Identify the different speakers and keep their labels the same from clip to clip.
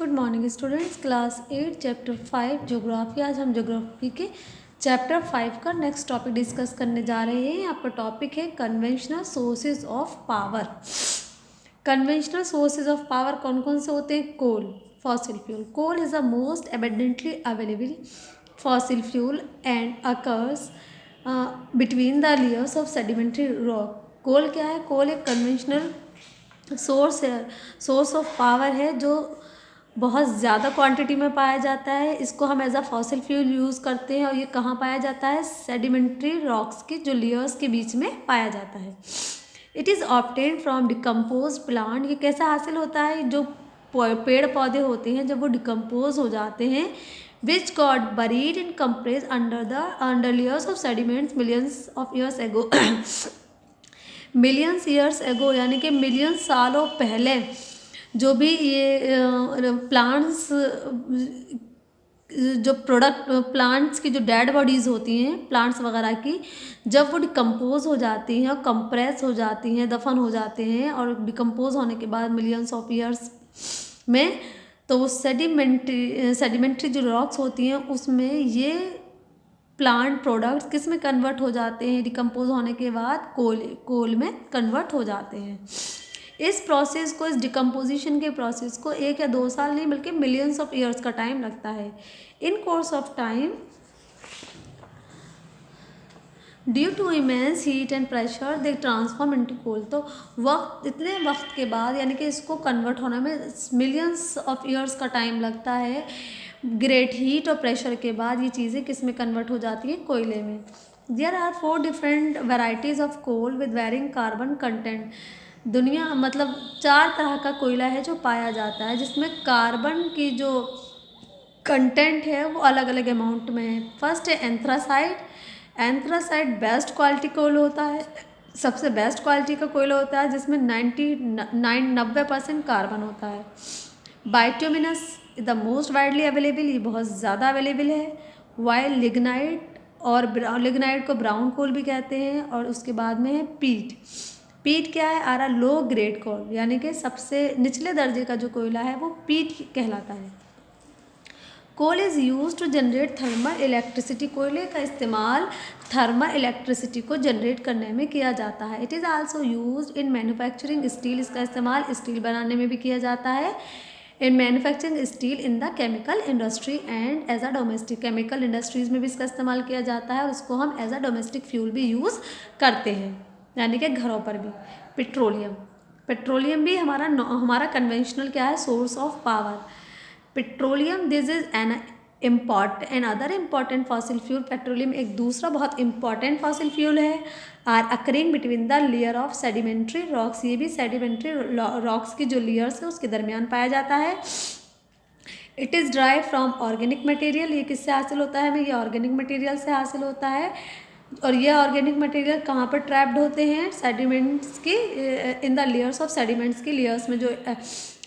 Speaker 1: Good morning students, class 8 chapter 5 geography. आज हम geography के चैप्टर 5 का नेक्स्ट टॉपिक डिस्कस करने जा रहे हैं। आपका टॉपिक है conventional sources of power. Conventional sources of power कौन कौन से होते हैं? Coal, fossil fuel. Coal is the most abundantly available fossil fuel and occurs between the layers of sedimentary rock. Coal क्या है? कोल एक कन्वेंशनल सोर्स है, source of power है जो बहुत ज़्यादा क्वांटिटी में पाया जाता है। इसको हम as a fossil fuel use करते हैं और ये कहाँ पाया जाता है? सेडिमेंट्री रॉक्स के जो लेयर्स के बीच में पाया जाता है। It is obtain from decompose plant. ये कैसे हासिल होता है? जो पेड़ पौधे होते हैं जब वो डिकम्पोज हो जाते हैं, which got buried in compress under layers of sediments millions of years ago. Millions years ago यानी कि मिलियन सालों पहले जो भी ये प्लांट्स जो प्लांट्स की जो डेड बॉडीज़ होती हैं प्लांट्स वगैरह की, जब वो डिकम्पोज हो जाती हैं और कंप्रेस हो जाती हैं, दफन हो जाते हैं और डिकम्पोज होने के बाद मिलियंस ऑफ ईयर्स में, तो वो सेडिमेंट्री जो रॉक्स होती हैं उसमें ये प्लांट प्रोडक्ट्स किस में कन्वर्ट हो जाते हैं? डिकम्पोज होने के बाद कोल में कन्वर्ट हो जाते हैं। इस प्रोसेस को, इस डिकम्पोजिशन के प्रोसेस को 1 या 2 साल नहीं बल्कि मिलियंस ऑफ ईयर्स का टाइम लगता है। In course of time due to immense heat and pressure they transform into coal. तो इतने वक्त के बाद यानी कि इसको कन्वर्ट होने में मिलियंस ऑफ ईयर्स का टाइम लगता है। ग्रेट हीट और प्रेशर के बाद ये चीज़ें किस में कन्वर्ट हो जाती हैं? कोयले में। There are 4 different varieties of coal with varying carbon content. दुनिया मतलब 4 तरह का कोयला है जो पाया जाता है जिसमें कार्बन की जो कंटेंट है वो अलग अलग अमाउंट में है। फर्स्ट है anthracite. Anthracite best quality coal होता है, सबसे बेस्ट क्वालिटी का कोयला होता है जिसमें 90% कार्बन होता है। बाइट्यूमिनस द मोस्ट वाइडली अवेलेबल, ये बहुत ज़्यादा अवेलेबल है। वाइल लिग्नाइट, और लिग्नाइट को ब्राउन कोल भी कहते हैं। और उसके बाद में है पीट। पीट क्या है? आरा लो ग्रेड कोल, यानी कि सबसे निचले दर्जे का जो कोयला है वो पीट कहलाता है। Coal is use to generate thermal electricity. कोयले का इस्तेमाल थर्मल इलेक्ट्रिसिटी को जनरेट करने में किया जाता है। It is also use in manufacturing steel. इसका इस्तेमाल स्टील बनाने में भी किया जाता है। In manufacturing steel in the chemical industry and as a domestic. Chemical industries में भी इसका इस्तेमाल किया जाता है और उसको हम एज अ डोमेस्टिक फ्यूल भी यूज़ करते हैं, यानी कि घरों पर भी। पेट्रोलियम, पेट्रोलियम भी हमारा कन्वेंशनल क्या है? Source of power. Petroleum this is another important fossil fuel. Petroleum एक दूसरा बहुत इंपॉर्टेंट फॉसिल फ्यूल है। Are occurring between the layer of sedimentary rocks. ये भी सेडिमेंट्री रॉक्स की जो लेयर्स है उसके दरमियान पाया जाता है। It is drive from organic material. ये किससे हासिल होता है? ये ऑर्गेनिक मटेरियल से हासिल होता है। और ये ऑर्गेनिक मटेरियल कहाँ पर ट्रैप्ड होते हैं? सेडिमेंट्स की, in the layers of sediments की लेयर्स में जो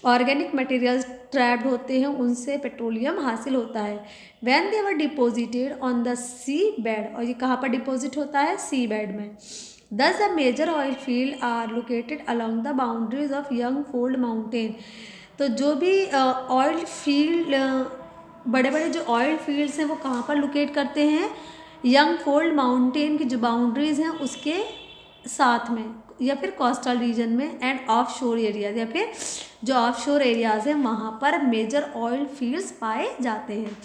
Speaker 1: ऑर्गेनिक मटेरियल्स ट्रैप्ड होते हैं उनसे पेट्रोलियम हासिल होता है। When they were deposited on the sea bed, और ये कहाँ पर डिपोजिट होता है? सी बेड में। Thus the major oil field are located along the boundaries of young fold mountain. तो जो भी ऑयल फील्ड, बड़े बड़े जो ऑयल फील्ड्स हैं वो कहाँ पर लोकेट करते हैं? यंग फोल्ड माउंटेन की जो बाउंड्रीज हैं उसके साथ में, या फिर कोस्टल रीजन में, एंड ऑफ शोर एरियाज, या फिर जो ऑफ शोर एरियाज हैं वहाँ पर मेजर ऑयल फील्ड्स पाए जाते हैं।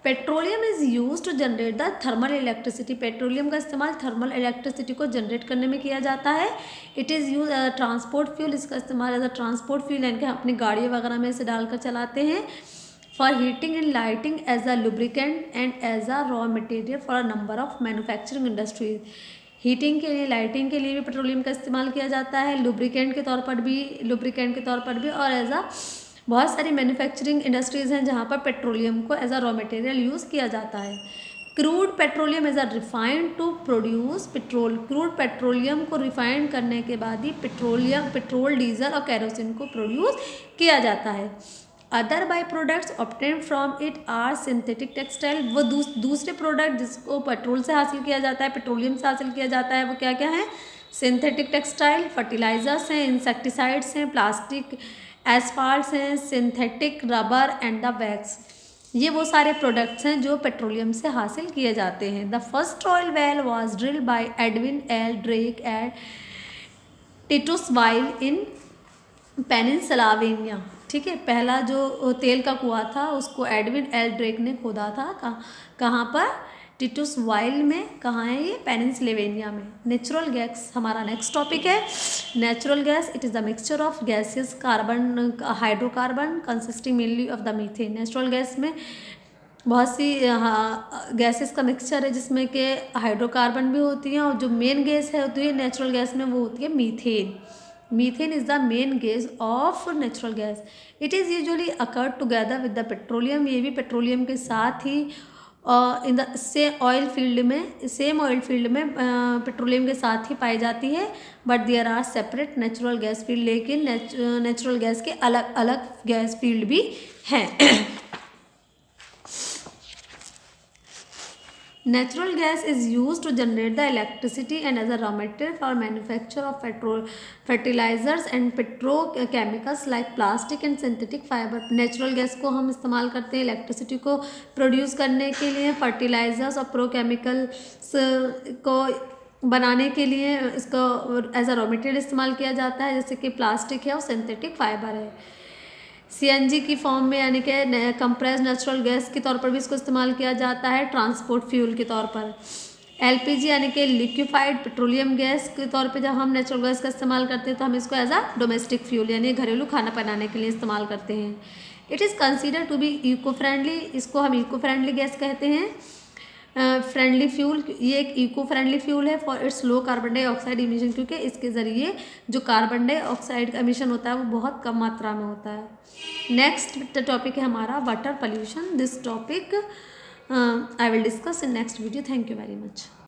Speaker 1: Petroleum is use to generate the thermal electricity. Petroleum का इस्तेमाल थर्मल इलेक्ट्रिसिटी को जनरेट करने में किया जाता है। It is use as a transport fuel. इसका इस्तेमाल एज अ ट्रांसपोर्ट फ्यूल यानी कि अपनी गाड़ियों वगैरह में इसे डालकर चलाते हैं। For heating and lighting, as a lubricant and as a raw material for a number of manufacturing industries. Heating के लिए, लाइटिंग के लिए भी पेट्रोलियम का इस्तेमाल किया जाता है, लुब्रिकेंट के तौर पर भी, और एज अ बहुत सारी मैन्युफैक्चरिंग इंडस्ट्रीज़ हैं जहाँ पर पेट्रोलियम को as a raw material use किया जाता है। Crude petroleum as a refined to produce petrol. Crude petroleum को रिफाइंड करने के बाद ही पेट्रोल, डीजल और कैरोसिन को प्रोड्यूस किया जाता है। Other by products obtain from it are synthetic textile. वो दूसरे प्रोडक्ट जिसको पेट्रोल से हासिल किया जाता है, पेट्रोलियम से हासिल किया जाता है, वो क्या क्या है? सिंथेटिक टेक्सटाइल, फर्टिलाइजर्स हैं, इंसेक्टिसाइड्स हैं, प्लास्टिक एसफाल्ट्स हैं, synthetic rubber and the wax. ये वो सारे प्रोडक्ट्स हैं जो पेट्रोलियम से हासिल किए जाते हैं। The first oil well was drill by Edwin L Drake at Titusville in Pennsylvania. ठीक है, पहला जो तेल का कुआं था उसको एडविन एल ड्रेक ने खोदा था। कहाँ पर? टिटुसवाइल में। कहाँ है ये? पेनिनसुलावेनिया में। नेचुरल गैस हमारा नेक्स्ट टॉपिक है। Natural gas, it is the mixture of gases carbon hydrocarbon consisting mainly of the methane. Natural gas में बहुत सी गैसेस का मिक्सचर है जिसमें कि हाइड्रोकार्बन भी होती हैं, और जो मेन गैस है होती है नेचुरल गैस में वो होती है methane. Methane is the main gas of natural gas. It is usually occurred together with the petroleum. ये भी पेट्रोलियम के साथ ही in the same oil field में पेट्रोलियम के साथ ही पाई जाती है। But there are separate natural gas field, लेकिन नेचुरल गैस के अलग अलग गैस फील्ड भी हैं। Natural gas is used to generate the electricity and as a raw material for manufacture of fertilizers and petrochemicals like plastic and synthetic fiber. Natural gas को हम इस्तेमाल करते हैं इलेक्ट्रिसिटी को प्रोड्यूस करने के लिए, फर्टिलाइजर्स और प्रोकेमिकल्स को बनाने के लिए इसको एज अ रॉ मटेरियल इस्तेमाल किया जाता है, जैसे कि प्लास्टिक है और सिंथेटिक फाइबर है। सीएनजी की फॉर्म में यानी कि कंप्रेस नेचुरल गैस के तौर पर भी इसको इस्तेमाल किया जाता है, ट्रांसपोर्ट फ्यूल के तौर पर। एलपीजी यानी कि लिक्विफाइड पेट्रोलियम गैस के तौर पे जब हम नेचुरल गैस का इस्तेमाल करते हैं तो हम इसको एज अ डोमेस्टिक फ्यूल यानी घरेलू खाना बनाने के लिए इस्तेमाल करते हैं। It is consider to be eco friendly, इसको हम इको फ्रेंडली गैस कहते हैं। फ्रेंडली फ्यूल, ये एक इको फ्रेंडली फ्यूल है for its low carbon dioxide emission, क्योंकि इसके ज़रिए जो कार्बन डाइऑक्साइड का एमिशन होता है वो बहुत कम मात्रा में होता है। नेक्स्ट टॉपिक है हमारा water pollution. This topic I will discuss in next video. Thank you very much.